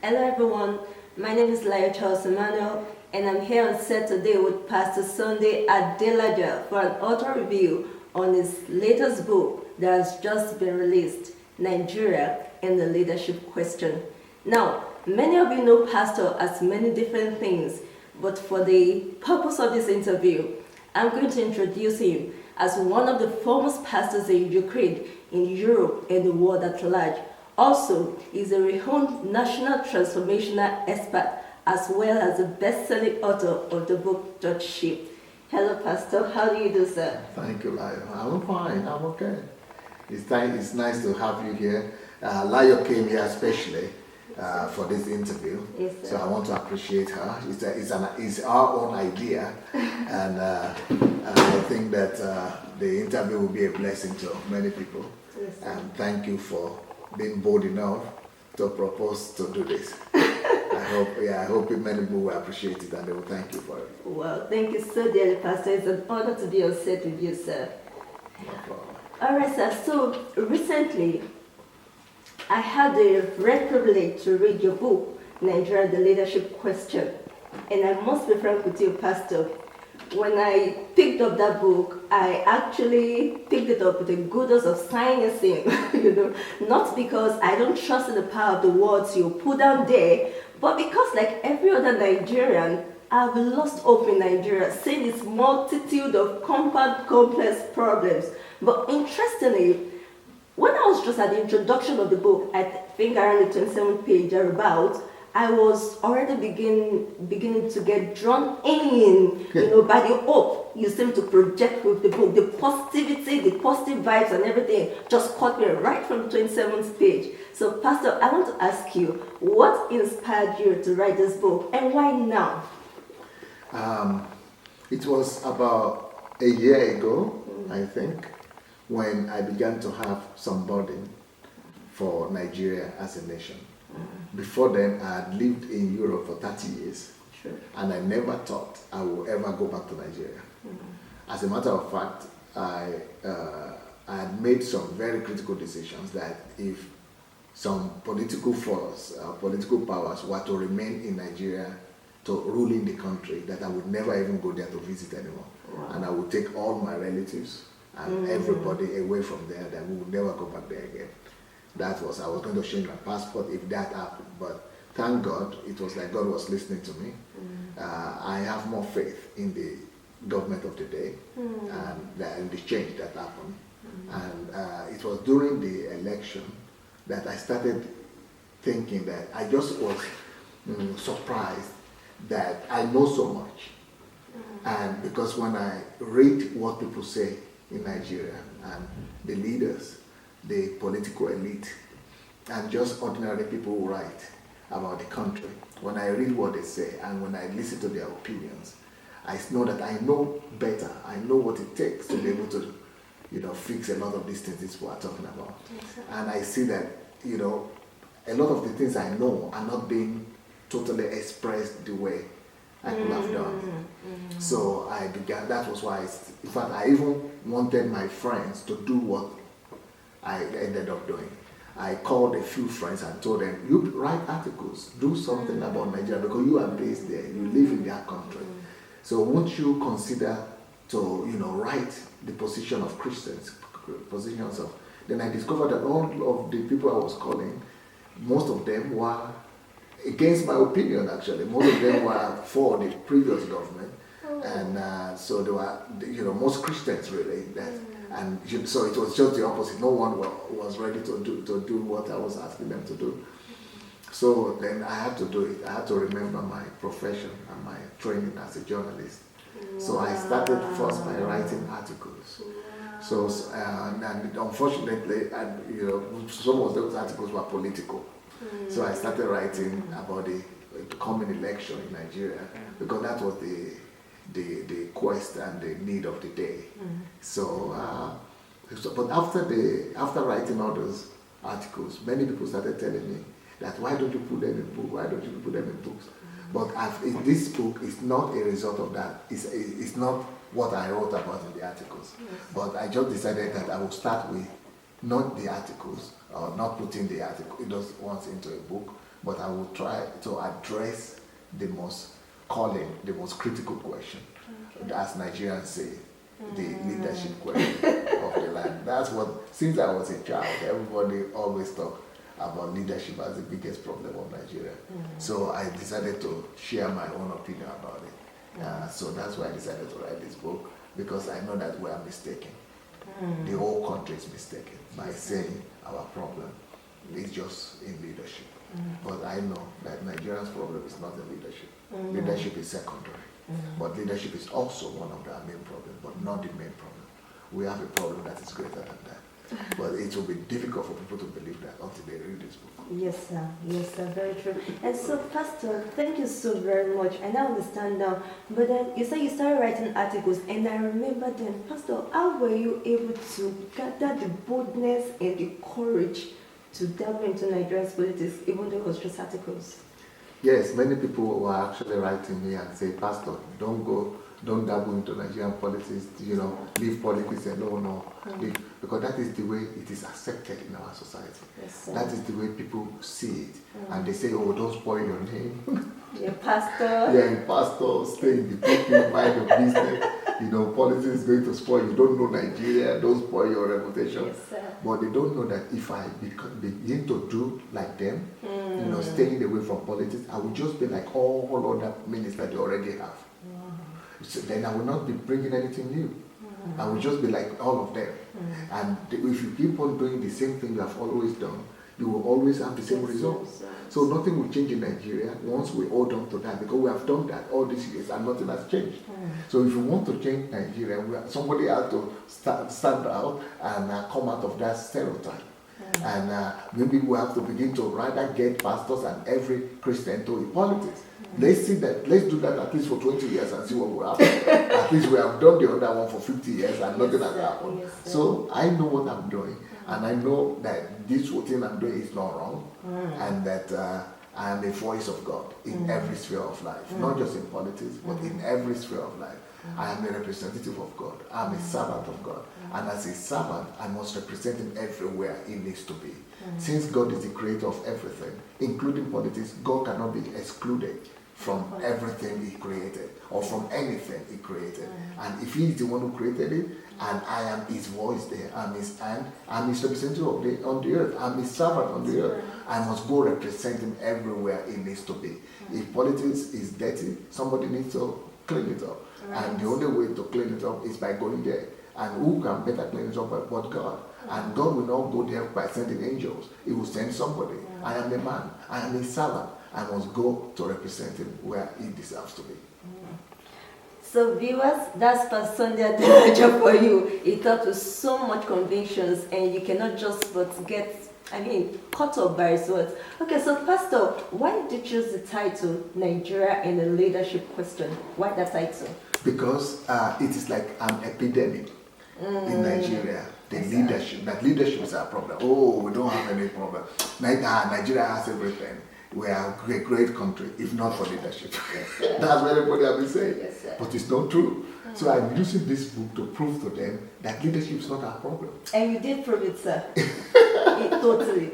Hello everyone, my name is Adelaja, and I'm here on set today with Pastor Sunday Adelaja for an author review on his latest book that has just been released, Nigeria and the Leadership Question. Now, many of you know Pastor as many different things, but for the purpose of this interview, I'm going to introduce him as one of the foremost pastors in Ukraine, in Europe, and the world at large. Also, he's a renowned national transformational expert as well as a best-selling author of the book Judgeship. Hello, Pastor. How do you do, sir? Thank you, Layo. I'm fine. I'm okay. It's nice to have you here. Layo came here especially for this interview, Yes, sir. so I want to appreciate her. It's our own idea, and I think that the interview will be a blessing to many people. Yes, sir. And thank you for being bold enough to propose to do this. I hope many people will appreciate it and they will thank you for it. Well, thank you so dearly, Pastor. It's an honor to be on set with you, sir. No problem. All right, sir. So recently, I had the rare privilege to read your book, Nigeria, the Leadership Question. And I must be frank with you, Pastor. When I picked up that book, I actually picked it up with a good dose of cynicism, not because I don't trust in the power of the words you put down there, but because like every other Nigerian, I've lost hope in Nigeria, seeing this multitude of compound, complex problems. But interestingly, when I was just at the introduction of the book, I think around the 27th page or about, I was already beginning to get drawn in, by the hope you seem to project with the book, the positivity, the positive vibes and everything just caught me right from the 27th page. So, Pastor, I want to ask you, what inspired you to write this book and why now? It was about a year ago, I think, when I began to have some burden for Nigeria as a nation. Before then, I had lived in Europe for 30 years, Sure. and I never thought I would ever go back to Nigeria. As a matter of fact, I had made some very critical decisions that if some political force, political powers were to remain in Nigeria to rule in the country, that I would never even go there to visit anymore. Wow. And I would take all my relatives and everybody away from there, that we would never go back there again. I was going to change my passport if that happened, but thank God, it was like God was listening to me. I have more faith in the government of the day and the change that happened. And it was during the election that I started thinking that I just was surprised that I know so much. And because when I read what people say in Nigeria and the leaders, the political elite, and just ordinary people who write about the country, when I read what they say and when I listen to their opinions, I know that I know better. I know what it takes to be able to, fix a lot of these things people are talking about. Yes, And I see that, a lot of the things I know are not being totally expressed the way I could have done. So I began, that was why, in fact, I even wanted my friends to do what I ended up doing. I called a few friends and told them, you write articles, do something about Nigeria because you are based there, you live in their country. So won't you consider to, write the position of Christians, positions of, then I discovered that all of the people I was calling, most of them were against my opinion actually. Most of them were for the previous government. And so they were, most Christians really. And so it was just the opposite. No one was ready to do what I was asking them to do. So then I had to do it. I had to remember my profession and my training as a journalist. Wow. So I started first by writing articles. Wow. So and unfortunately, some of those articles were political. So I started writing about the coming election in Nigeria because that was the quest and the need of the day. So but after writing all those articles, many people started telling me that why don't you put them in books? Why don't you put them in books? But this book is not a result of that. It's not what I wrote about in the articles. Yes. But I just decided that I will start with not the articles, or not putting the article those ones into a book, but I will try to address the most critical question, as Nigerians say, the leadership question of the land. That's what, since I was a child, everybody always talk about leadership as the biggest problem of Nigeria. So I decided to share my own opinion about it. So that's why I decided to write this book, because I know that we are mistaken. The whole country is mistaken by saying our problem is just in leadership. But I know that Nigeria's problem is not in leadership. Leadership is secondary. But leadership is also one of our main problems, but not the main problem. We have a problem that is greater than that. But it will be difficult for people to believe that until they read this book. Yes, sir. Yes, sir. Very true. And so, Pastor, thank you so very much. And I understand now. But then you said you started writing articles, and I remember then, Pastor, how were you able to gather the boldness and the courage to delve into Nigeria's politics, even though it was just articles? Yes, many people were actually writing me and say, Pastor, don't dabble into Nigerian politics, leave politics alone, because that is the way it is accepted in our society. Yes, that is the way people see it. And they say, oh, don't spoil your name. You're pastor. Yeah, pastor, stay in the pulpit, mind your business. Politics is going to spoil. You don't know Nigeria, don't spoil your reputation. Yes, sir. But they don't know that if I begin to do like them, staying away from politics, I will just be like all other ministers they already have. So then I will not be bringing anything new. I will just be like all of them. And if you keep on doing the same thing you have always done, you will always have the same results. So nothing will change in Nigeria once we hold on to that, because we have done that all these years and nothing has changed. So if you want to change Nigeria, somebody has to stand out and come out of that stereotype. And maybe we have to begin to rather get pastors and every Christian to politics. Let's do that at least for 20 years and see what will happen. At least we have done the other one for 50 years and nothing has happened. So I know what I'm doing, and I know that this thing I'm doing is not wrong, and that I am a voice of God in every sphere of life, not just in politics, but in every sphere of life. I am a representative of God. I am a servant of God. And as a servant, I must represent him everywhere he needs to be. Since God is the creator of everything, including politics, God cannot be excluded from everything he created or from anything he created. And if he is the one who created it, and I am his voice there, I'm his hand, I'm his representative on the earth, I'm his servant on the earth, I must go represent him everywhere he needs to be. If politics is dirty, somebody needs to clean it up. And the only way to clean it up is by going there. And who can better clean it up but God? And God will not go there by sending angels. He will send somebody. I am the man. I am his servant. I must go to represent him where he deserves to be. So viewers, that's Pastor Adelaja for you. He taught with so much convictions, and you cannot just but get, caught up by his words. Okay, so Pastor, why did you choose the title Nigeria in a Leadership Question? Why that title? Because it is like an epidemic in Nigeria. The leadership, that leadership is our problem. Oh, we don't have any problem. Nigeria has everything. We are a great country, if not for leadership. That's what everybody has been saying. But it's not true. So I'm using this book to prove to them that leadership is not our problem. And you did prove it, sir.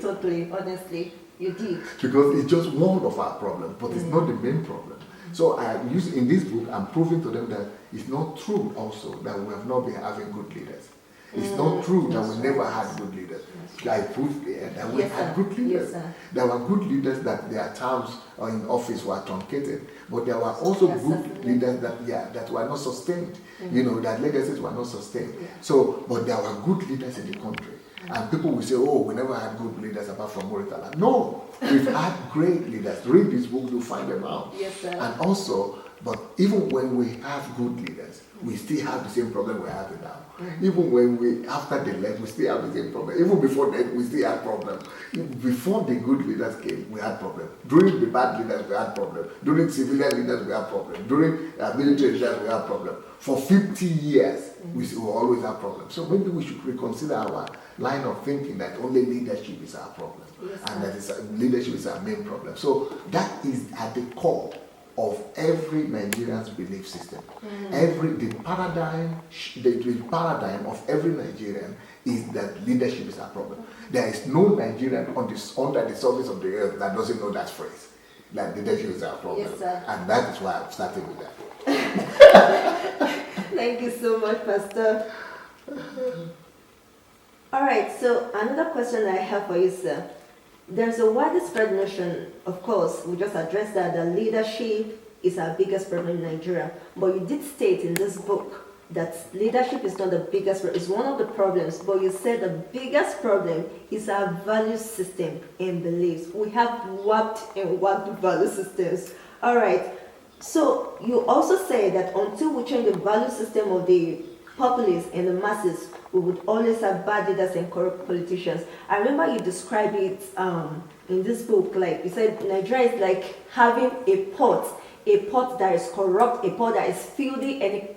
Totally, honestly, you did. Because it's just one of our problems, but it's not the main problem. So in this book, I'm proving to them that it's not true also that we have not been having good leaders. It's not true that we never had good leaders. I proved there that we had good leaders. There were good leaders that their terms in office were truncated, but there were also good leaders that were not sustained. That legacies were not sustained. So, but there were good leaders in the country. And people will say, oh, we never had good leaders apart from Mauritania. No, we've had great leaders. Read this book, you'll find them out. And also, but even when we have good leaders, we still have the same problem we're having now. Even when after they left, we still have the same problem. Even before that, we still had problems. Before the good leaders came, we had problems. During the bad leaders, we had problems. During civilian leaders, we had problems. During military leaders, we had problems. For 50 years, we will always have problems. So maybe we should reconsider our line of thinking that only leadership is our problem. And that leadership is our main problem. So that is at the core of every Nigerian's belief system. The paradigm of every Nigerian is that leadership is a problem. There is no Nigerian under the surface of the earth that doesn't know that phrase. That leadership is our problem. Yes, sir. And that is why I'm starting with that. Thank you so much, Pastor. All right, so another question I have for you, sir. There's a widespread notion, of course, we just addressed that leadership is our biggest problem in Nigeria. But you did state in this book that leadership is not the biggest problem, it's one of the problems, but you said the biggest problem is our value system and beliefs. We have warped value systems. All right, so you also say that until we change the value system of the populace and the masses, we would always have bad leaders and corrupt politicians. I remember you described it in this book, like you said, Nigeria is like having a pot that is corrupt, a pot that is filthy, and a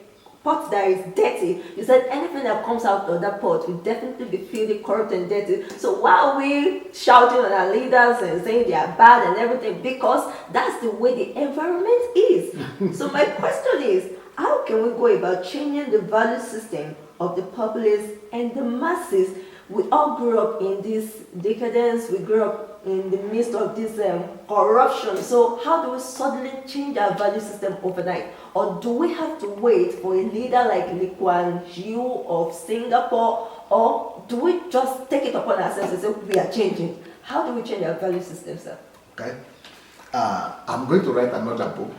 pot that is dirty. You said anything that comes out of that pot will definitely be filthy, corrupt, and dirty. So why are we shouting on our leaders and saying they are bad and everything? Because that's the way the environment is. So my question is, how can we go about changing the value system of the populace and the masses? We all grew up in this decadence, we grew up in the midst of this corruption. So how do we suddenly change our value system overnight? Or do we have to wait for a leader like Lee Kuan Yew of Singapore? Or do we just take it upon ourselves and say we are changing? How do we change our value system, sir? Okay. I'm going to write another book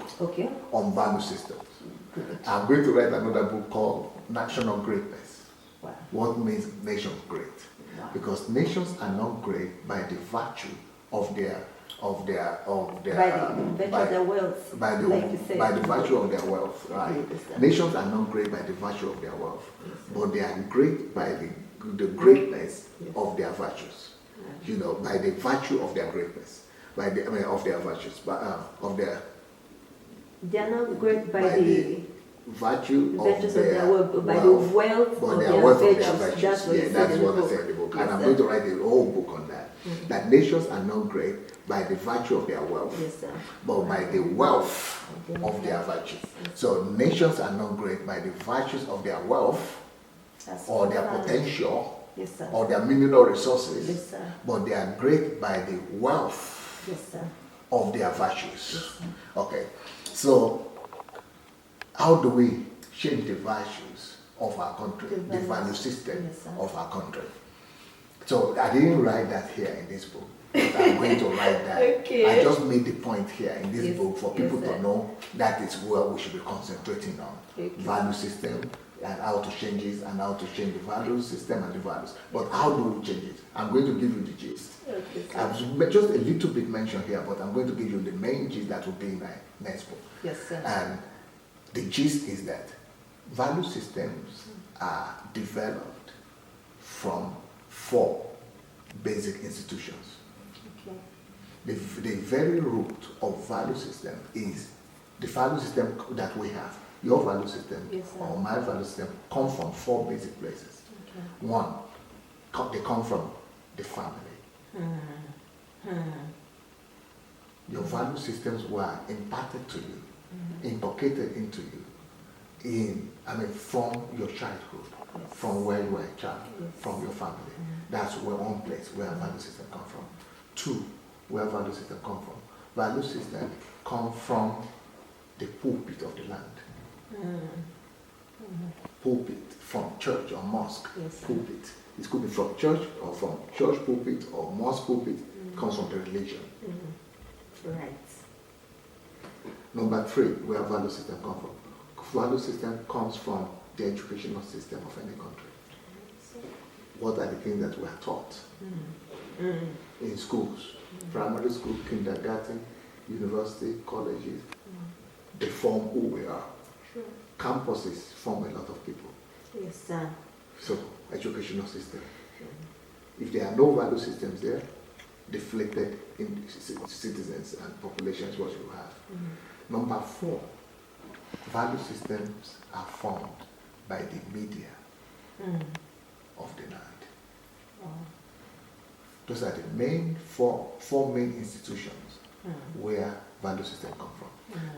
on value systems. I'm going to write another book called National Greatness. Wow. What makes nations great? Wow. Because nations are not great by the virtue of their by the wealth, by the virtue of their wealth, right? Nations are not great by the virtue of their wealth, but they are great by the greatness of their virtues. You know, by the virtue of their greatness, of their virtues, they are not great by the virtue virtues of their wealth, by the wealth of their virtues. That's what I said in the book. And I'm going to write a whole book on that. That nations are not great by the virtue of their wealth, but by the wealth of their virtues. So nations are not great by the virtues of their wealth or their potential or their mineral resources, but they are great by the wealth of their virtues. Okay, so how do we change the virtues of our country, the value system of our country? So I didn't write that here in this book. I'm going to write that. I just made the point here in this book for people to know that is where we should be concentrating on. Value system and how to change it and how to change the value system and the values. But how do we change it? I'm going to give you the gist. I've just a little bit mentioned here, but I'm going to give you the main gist that will be in my next book. Yes, sir. And the gist is that value systems are developed from 4 basic institutions. The very root of value system is the value system that we have. Your value system or my value system come from 4 basic places. One, they come from the family. Your value systems were imparted to you, inculcated into you from your childhood, from where you were a child, from your family. That's one place where value system come from. 2, where value system come from. Value system come from the pulpit of the land. Pulpit from church or mosque. Pulpit. It could be from church or from church pulpit or mosque pulpit. Comes from the religion. Right. Number 3, where value system come from. Value system comes from the educational system of any country. What are the things that we are taught in schools, primary school, kindergarten, university, colleges? They form who we are. Campuses form a lot of people. Yes, sir. So, educational system. If there are no value systems there, deflected in citizens and populations, what you have. Number 4, value systems are formed by the media of the land. Those are the main four main institutions where value system come from.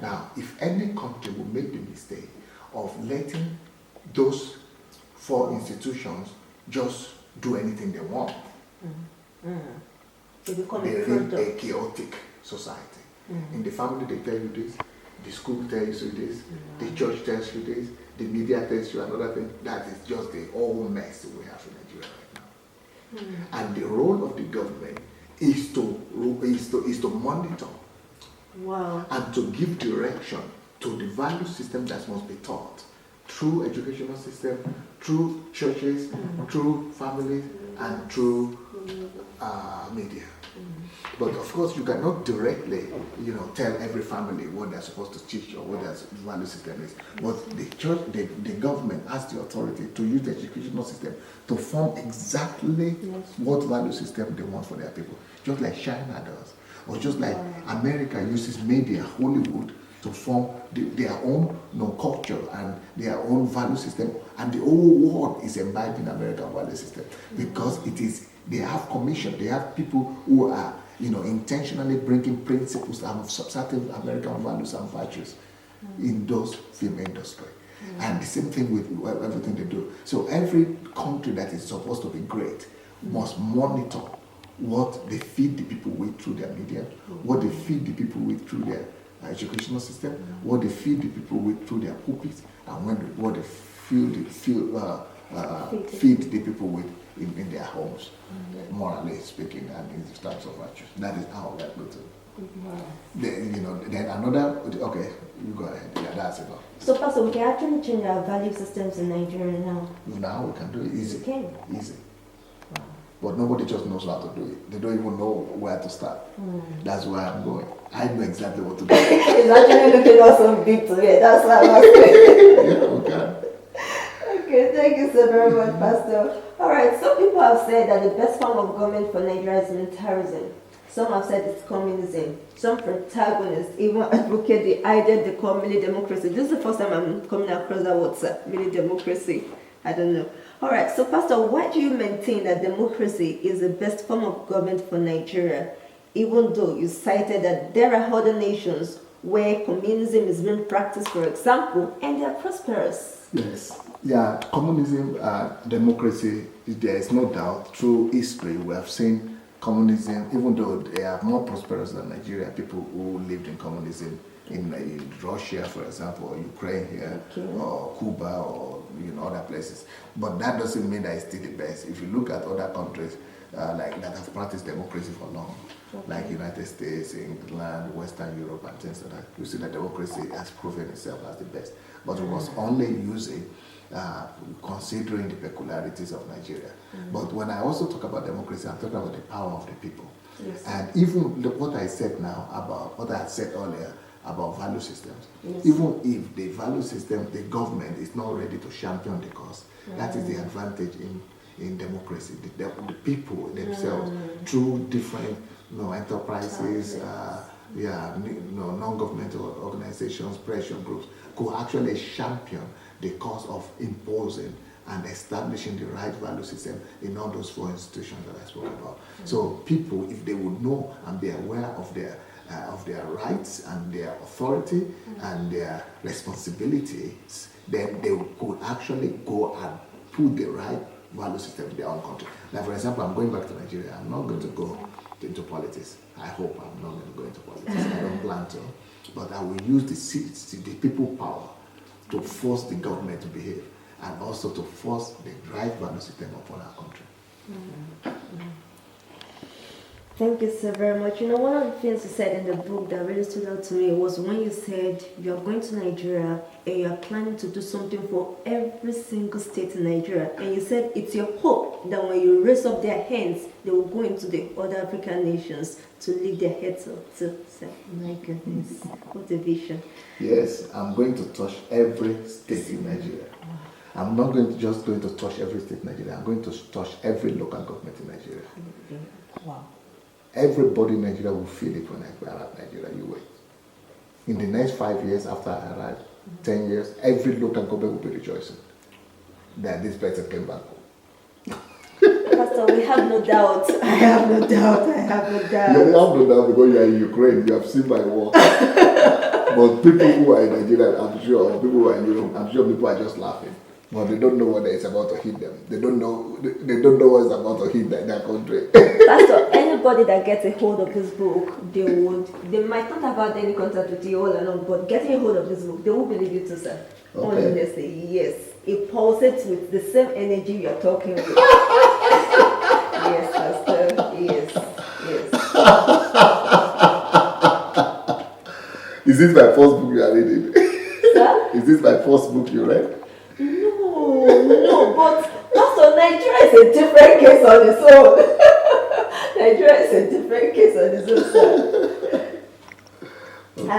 Now, if any country will make the mistake of letting those four institutions just do anything they want, They become they a live a product. chaotic society. In the family, they tell you this, the school tells you this, the church tells you this, the media tells you another thing. That is just the whole mess we have in Nigeria right now. And the role of the government is to monitor Wow. and to give direction to the value system that must be taught through educational system, through churches, through families, and through media. But of course, you cannot directly, tell every family what they're supposed to teach or what their value system is. But the church, the government has the authority to use the educational system to form exactly what value system they want for their people. Just like China does, or just like America uses media, Hollywood, to form their own culture and their own value system, and the whole world is imbibing American value system because they have commission, they have people who are intentionally bringing principles and certain American values and virtues in those film industry. And the same thing with everything they do. So every country that is supposed to be great must monitor what they feed the people with through their media, what they feed the people with through their educational system, what they feed the people with through their pulpits, and what they feed the people with in their homes, morally speaking, and in terms of virtues. That is how we are going to. Then another. Okay, you go ahead. Yeah, that's enough. So, Pastor, we can actually change our value systems in Nigeria now. Now we can do it easy. We can. Easy. But nobody just knows how to do it. They don't even know where to start. That's where I'm going. I know exactly what to do. It's actually looking awesome big to me. That's why I'm asking. Yeah, okay. Okay, thank you so very much, Pastor. All right, some people have said that the best form of government for Nigeria is militarism. Some have said it's communism. Some protagonists even advocate the idea they call mini democracy. This is the first time I'm coming across that word, mini democracy. I don't know. All right, so Pastor, why do you maintain that democracy is the best form of government for Nigeria, even though you cited that there are other nations where communism is being practiced, for example, and they are prosperous? Yes. Yeah, communism, democracy, there is no doubt. Through history, we have seen communism, even though they are more prosperous than Nigeria, people who lived in communism in Russia, for example, or Ukraine here, or Cuba, or other places. But that doesn't mean that it's still the best. If you look at other countries like that have practiced democracy for long, like United States, England, Western Europe, and things like that, you see that democracy has proven itself as the best. But it was only using, considering the peculiarities of Nigeria. But when I also talk about democracy, I'm talking about the power of the people. Yes. And even what I said now about what I had said earlier about value systems, Yes. even if the value system, the government is not ready to champion the cause, that is the advantage in democracy. The people themselves, through different enterprises, non-governmental organizations, pressure groups, could actually champion the cause of imposing and establishing the right value system in all those four institutions that I spoke about. So people, if they would know and be aware of their rights and their authority and their responsibilities, then they could actually go and put the right value system in their own country. Like, for example, I'm going back to Nigeria. I'm not going to go into politics. I hope I'm not going to go into politics. I don't plan to. But I will use the people power to force the government to behave, and also to force the right value system upon our country. Thank you so very much. One of the things you said in the book that really stood out to me was when you said you're going to Nigeria and you're planning to do something for every single state in Nigeria. And you said it's your hope that when you raise up their hands, they will go into the other African nations to lift their heads up. So, my goodness, what a vision. Yes, I'm going to touch every state in Nigeria. I'm not just going to touch every state in Nigeria. I'm going to touch every local government in Nigeria. Wow. Everybody in Nigeria will feel it when I arrive in Nigeria. You wait. In the next 5 years after I arrive, 10 years, every local government will be rejoicing that this person came back home. Pastor, we have no doubt. I have no doubt. I have no doubt. You have no doubt because you are in Ukraine. You have seen my work. But people who are in Nigeria, I'm sure, or people who are in Europe, I'm sure people are just laughing. But they don't know what is about to hit them. They don't know what's about to hit their country. Pastor, anybody that gets a hold of this book, they might not have had any contact with you all along, but getting a hold of this book, they won't believe you too, sir. Okay. Honestly, yes. It pulsates with the same energy you're talking with. Yes, Pastor. Yes. Is this my first book you are reading? Sir? Is this my first book you read? No, but Pastor, Nigeria is a different case on its own. Nigeria is a different case on its own, sir. Okay. I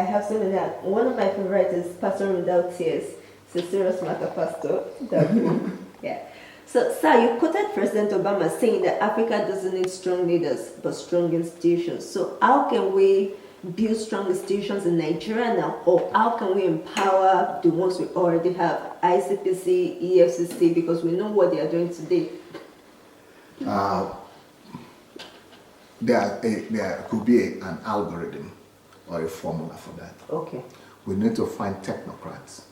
have so many. One of my favorites is Pastor Without Tears. It's a serious matter, Pastor. Yeah. So, sir, you quoted President Obama saying that Africa doesn't need strong leaders, but strong institutions. So, how can we build strong institutions in Nigeria now, or how can we empower the ones we already have, ICPC, EFCC, because we know what they are doing today? There could be an algorithm or a formula for that. Okay. We need to find technocrats,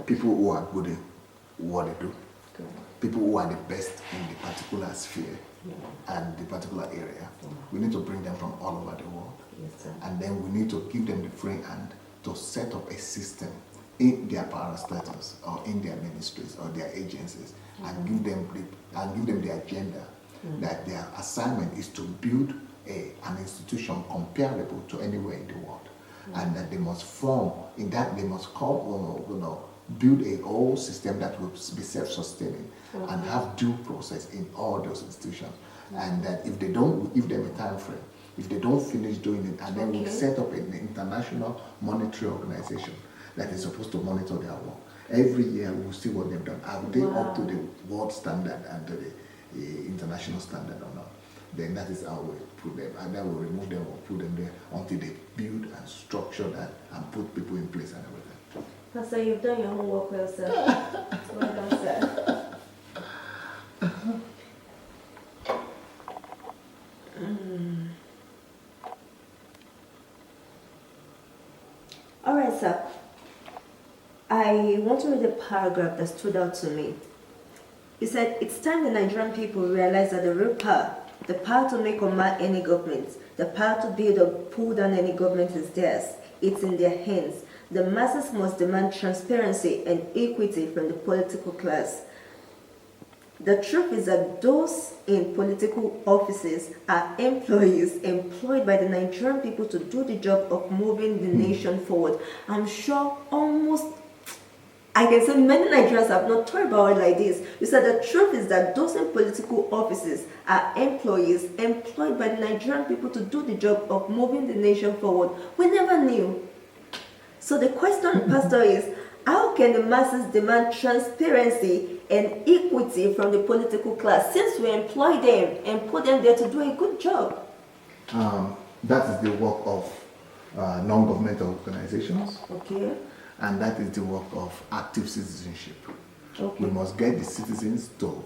people who are good in what they do, people who are the best in the particular sphere and the particular area. We need to bring them from all over the world. Yes, sir. And then we need to give them the free hand to set up a system in their parastatals or in their ministries or their agencies and give them the agenda that their assignment is to build an institution comparable to anywhere in the world, and that they must form in that they must build a whole system that will be self-sustaining and have due process in all those institutions, and that if they don't give them a time frame, if they don't finish doing it, and then we set up an international monetary organization that is supposed to monitor their work. Every year we'll see what they've done. Are they up to the world standard and to the international standard or not? Then that is how we put them, and then we'll remove them or put them there until they build and structure that and put people in place and everything. Pastor, you've done your homework well, sir. Well done, sir. All right, sir. I want to read a paragraph that stood out to me. He said, it's time the Nigerian people realize that the real power, the power to make or mar any government, the power to build or pull down any government is theirs. It's in their hands. The masses must demand transparency and equity from the political class. The truth is that those in political offices are employees employed by the Nigerian people to do the job of moving the nation forward. I'm sure I can say many Nigerians have not thought about it like this. You said the truth is that those in political offices are employees employed by the Nigerian people to do the job of moving the nation forward. We never knew. So the question, Pastor, is how can the masses demand transparency and equity from the political class since we employ them and put them there to do a good job? That is the work of non-governmental organizations. Okay. And that is the work of active citizenship. Okay. We must get the citizens to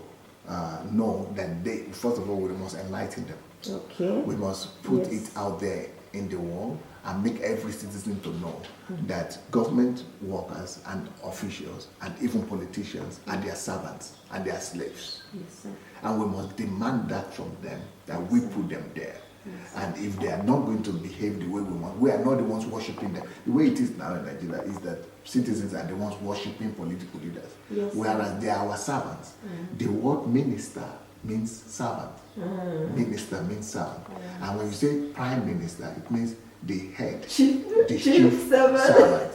know that they, first of all, we must enlighten them. Okay. We must put it out there in the world and make every citizen to know that government workers and officials and even politicians are their servants and their slaves. Yes, sir. And we must demand that from them, that we put them there. Yes. And if they are not going to behave the way we want, we are not the ones worshipping them. The way it is now in Nigeria is that citizens are the ones worshipping political leaders, yes, whereas they are our servants. The word minister means servant. Minister means servant. And when you say prime minister, it means the head, the chief servant.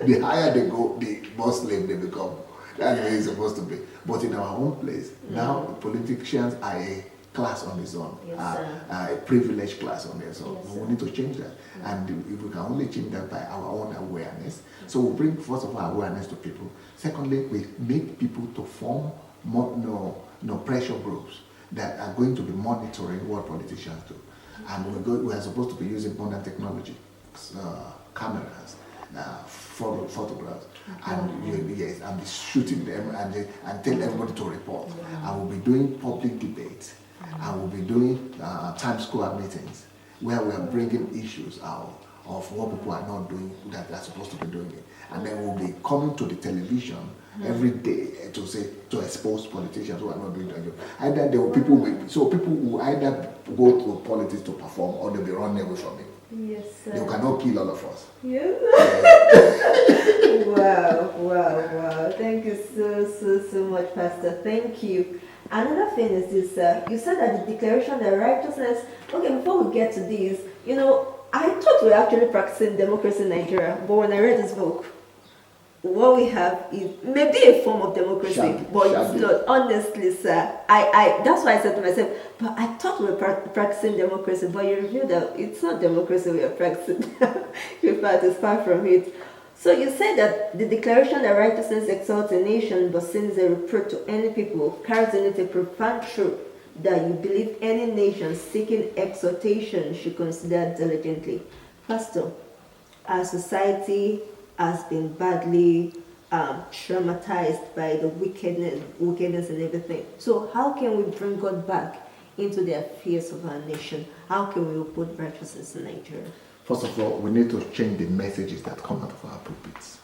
The higher they go, the more slave they become. That's where it's supposed to be. But in our own place, now the politicians are a class on its own, a privileged class on its own. Yes, we need to change that. And if we can only change that by our own awareness. So we bring, first of all, awareness to people. Secondly, we make people to form pressure groups that are going to be monitoring what politicians do. And we are supposed to be using modern technology, cameras, photographs, and yes, and be shooting them and tell everybody to report. And we'll be doing public debates, and we'll be doing Times Square meetings where we are bringing issues out of what people are not doing that they're supposed to be doing it. And then we'll be coming to the television every day to expose politicians who are not doing their job. Either people will either go to politics to perform, or they'll be running away from it. Yes, sir. They cannot kill all of us. Yes. Wow. Thank you so much, Pastor. Thank you. Another thing is this, you said that the Declaration of Righteousness, okay, before we get to this, I thought we were actually practicing democracy in Nigeria, but when I read this book, what we have is maybe a form of democracy, it's not. Honestly, sir, that's why I said to myself, but I thought we were practicing democracy, but you revealed that it's not democracy we are practicing. In fact, it's far from it. So you say that the Declaration of Righteousness exalts a nation, but sends a reproach to any people, carries in it a profound truth that you believe any nation seeking exhortation should consider diligently. Pastor, our society has been badly traumatized by the wickedness and everything. So how can we bring God back into the affairs of our nation? How can we uphold righteousness in Nigeria? First of all, we need to change the messages that come out of our pulpits.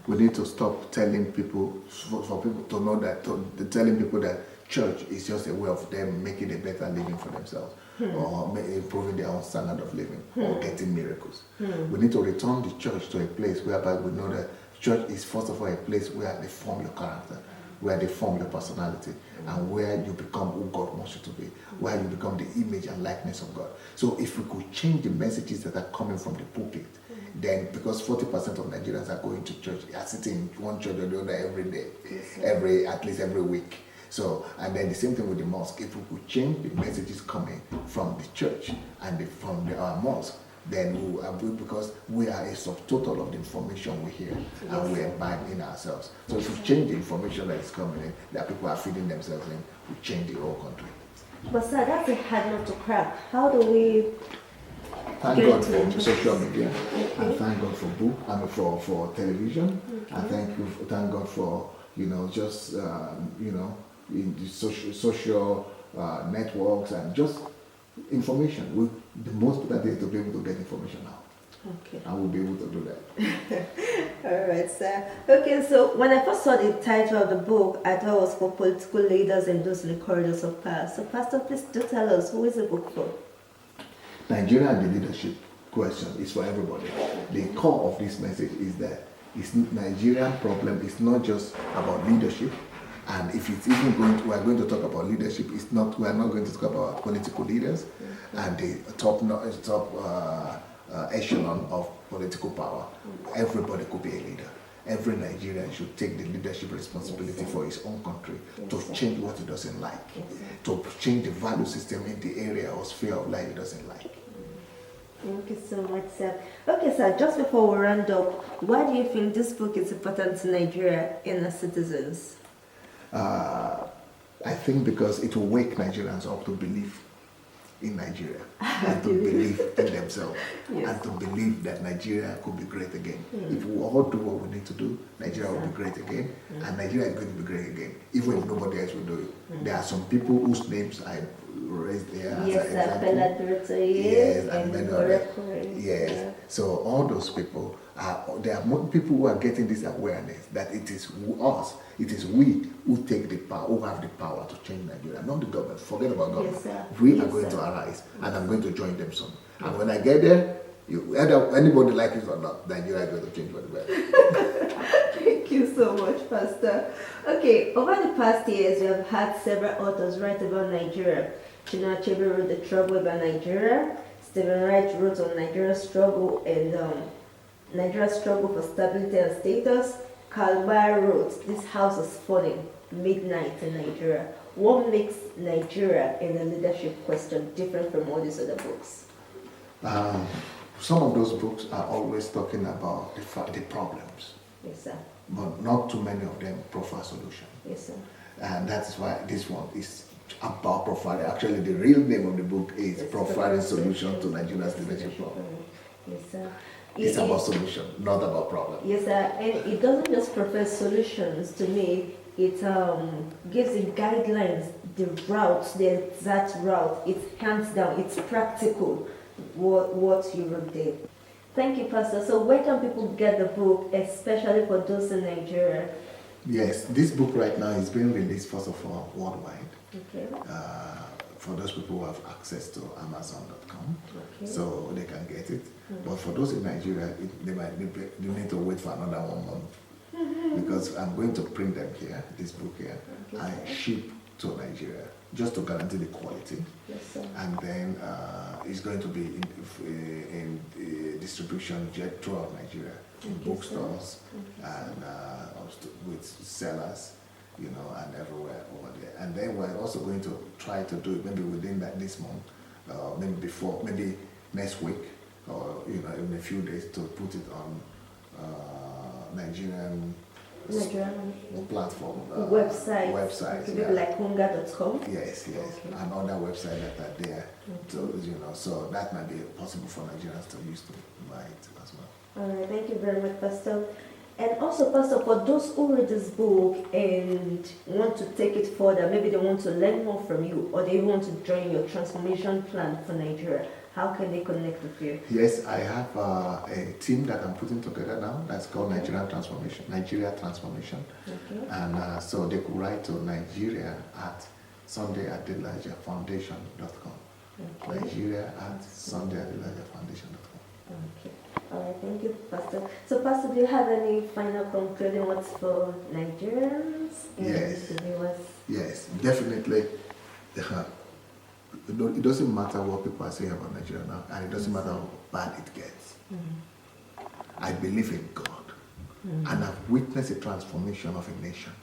We need to stop telling people, for people to know that, telling people that church is just a way of them making a better living for themselves, or improving their own standard of living, or getting miracles. We need to return the church to a place whereby we know that church is first of all a place where they form your character, where they form your personality, and where you become who God wants you to be, where you become the image and likeness of God. So if we could change the messages that are coming from the pulpit, then because 40% of Nigerians are going to church, are sitting in one church or the other every day, at least every week. So, and then the same thing with the mosque. If we could change the messages coming from the church and from our mosque, then because we are a subtotal of the information we hear, and we imbibe in ourselves. So if we change the information that is coming in, that people are feeding themselves in, we change the whole country. But sir, that's a hard nut to crack. How do we thank God for social media, and thank God for book, and for television, and thank God for just in the social networks and just information. The most important thing is to be able to get information out. Okay. And we'll be able to do that. All right, sir. Okay, so when I first saw the title of the book, I thought it was for political leaders and those in the corridors of power. So, Pastor, please do tell us, who is the book for? Nigeria and the leadership question is for everybody. The core of this message is that Nigerian problem is not just about leadership. And if it's even we are going to talk about leadership, we are not going to talk about political leaders and the top echelon of political power. Everybody could be a leader. Every Nigerian should take the leadership responsibility for his own country to change what he doesn't like, to change the value system in the area or sphere of life he doesn't like. Thank you so much, sir. Okay, sir, just before we round up, why do you think this book is important to Nigeria and our citizens? I think because it will wake Nigerians up to believe in Nigeria and to believe in themselves and to believe that Nigeria could be great again. If we all do what we need to do, Nigeria will be great again, and Nigeria is going to be great again, even if nobody else will do it. There are some people whose names I raised there as an example. And many others. Yes. So all those people, there are more people who are getting this awareness that it is us, it is we who take the power, who have the power to change Nigeria, not the government. Forget about government. We are going to arise, and I'm going to join them soon. And when I get there, anybody like it or not, Nigeria is going to change for the better. Thank you so much, Pastor. Okay, over the past years, we have had several authors write about Nigeria. Chinua Achebe wrote The Trouble About Nigeria. Stephen Wright wrote on Nigeria's struggle and Nigeria's struggle for stability and status. Karl Mayer wrote This House is Falling, Midnight in Nigeria. What makes Nigeria in the leadership question different from all these other books? Some of those books are always talking about the problems. Yes, sir. But not too many of them profile solutions. Yes, sir. And that's why this one is about profiling. Actually, the real name of the book is Profiling Solution to Nigeria's Leadership Problem. Yes, sir. It's about solution, not about problem. Yes, and it doesn't just profess solutions to me. It gives the guidelines, the routes, the exact route. It's hands down. It's practical. What you wrote there. Thank you, Pastor. So where can people get the book, especially for those in Nigeria? Yes, this book right now is being released first of all worldwide. Okay. For those people who have access to Amazon.com, Okay. so they can get it. But for those in Nigeria, they need to wait for another 1 month because I'm going to print them here, this book here, and ship to Nigeria just to guarantee the quality. Yes, sir. And then it's going to be in distribution throughout Nigeria, in bookstores and with sellers, you know, and everywhere over there. And then we're also going to try to do it maybe within this month, maybe next week, or you know, in a few days, to put it on Nigerian platform websites, maybe like hunger.com. Yes, and other websites that are there. So you know, so that might be possible for Nigerians to use to buy it as well. All right, thank you very much, Pastor. And also, Pastor, for those who read this book and want to take it further, maybe they want to learn more from you, or they want to join your transformation plan for Nigeria, how can they connect with you? Yes, I have a team that I'm putting together now that's called Nigeria Transformation. Okay. And so they could write to Nigeria at SundayAdelajaFoundation.com. Okay. Nigeria at SundayAdelajaFoundation.com. Okay. All right, thank you, Pastor. So, Pastor, do you have any final concluding words for Nigerians and the viewers? Yes, definitely. It doesn't matter what people are saying about Nigeria now, and it doesn't matter how bad it gets. I believe in God, and I've witnessed a transformation of a nation.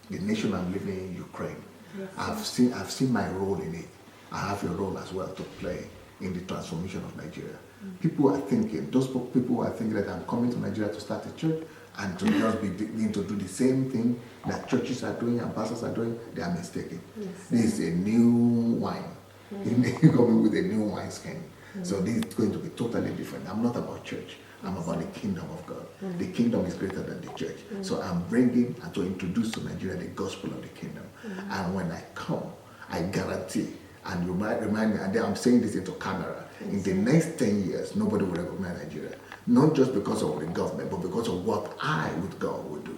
The nation I'm living in, Ukraine. Yes, I've seen my role in it. I have a role as well to play in the transformation of Nigeria. People are thinking, those people who are thinking that I'm coming to Nigeria to start a church and to just begin to do the same thing that churches are doing and pastors are doing, they are mistaken. Yes. This is a new wine. You're coming with a new wine skin. So this is going to be totally different. I'm not about church. I'm about the kingdom of God. The kingdom is greater than the church. So I'm bringing and to introduce to Nigeria the gospel of the kingdom. And when I come, I guarantee, and you might remind me, and then I'm saying this into camera, in the next 10 years, nobody will recognize Nigeria. Not just because of the government, but because of what I, with God, will do.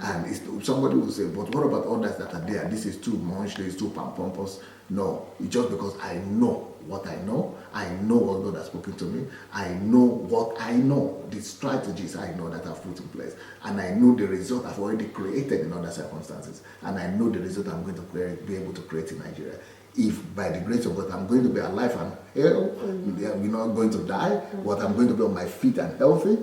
And somebody will say, but what about others that are there? This is too much, this is too pompous. No, it's just because I know what I know. I know what God has spoken to me. I know what I know, the strategies I know that I've put in place. And I know the result I've already created in other circumstances. And I know the result I'm going to be able to create in Nigeria. If by the grace of God I'm going to be alive and healthy, we're not going to die, but I'm going to be on my feet and healthy,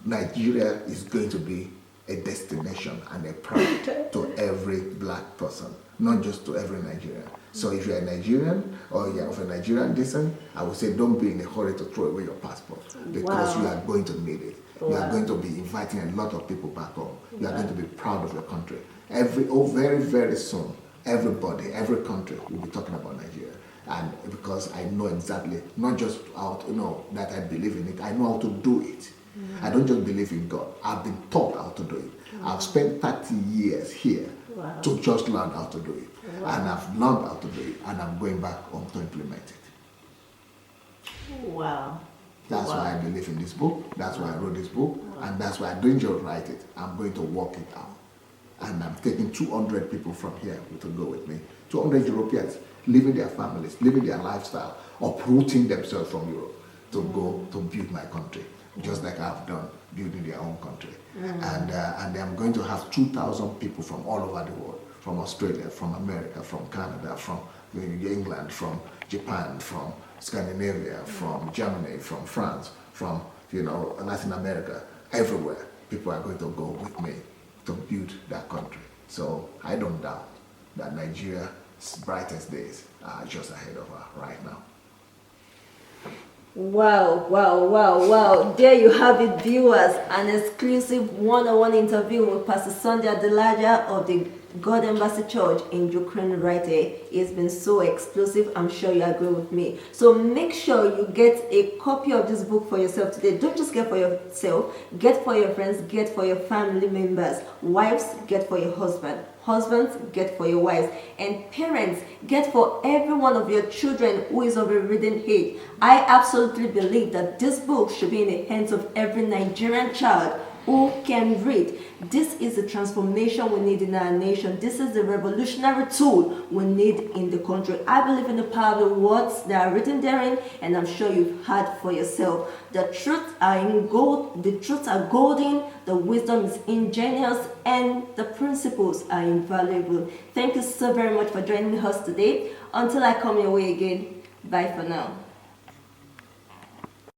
Nigeria is going to be a destination and a pride to every black person, not just to every Nigerian. So if you're a Nigerian or you're of a Nigerian descent, I would say don't be in a hurry to throw away your passport, because you are going to need it. You are going to be inviting a lot of people back home. You are going to be proud of your country. Very, very soon, everybody, every country will be talking about Nigeria. And because I know exactly, not just how to know that I believe in it, I know how to do it. I don't just believe in God. I've been taught how to do it. I've spent 30 years here to just learn how to do it. And I've learned how to do it, and I'm going back home to implement it. Wow. That's why I believe in this book. That's why I wrote this book. And that's why I didn't just write it. I'm going to work it out. And I'm taking 200 people from here to go with me. 200 Europeans leaving their families, living their lifestyle, uprooting themselves from Europe to go to build my country, just like I've done, building their own country. And I'm going to have 2,000 people from all over the world, from Australia, from America, from Canada, from England, from Japan, from Scandinavia, from Germany, from France, from Latin America, everywhere. People are going to go with me to build that country. So I don't doubt that Nigeria's brightest days are just ahead of her right now. Wow. There you have it, viewers. An exclusive one-on-one interview with Pastor Sunday Adelaja of the God Embassy Church in Ukraine right here. It's been so explosive. I'm sure you agree with me. So make sure you get a copy of this book for yourself today. Don't just get for yourself. Get for your friends. Get for your family members. Wives, get for your husband. Husbands, get for your wives. And parents, get for every one of your children who is of a reading age. I absolutely believe that this book should be in the hands of every Nigerian child who can read. This is the transformation we need in our nation. This is the revolutionary tool we need in the country. I believe in the power of the words that are written therein, and I'm sure you've heard for yourself. The truths are in gold, the truths are golden, the wisdom is ingenious, and the principles are invaluable. Thank you so very much for joining us today. Until I come your way again, bye for now.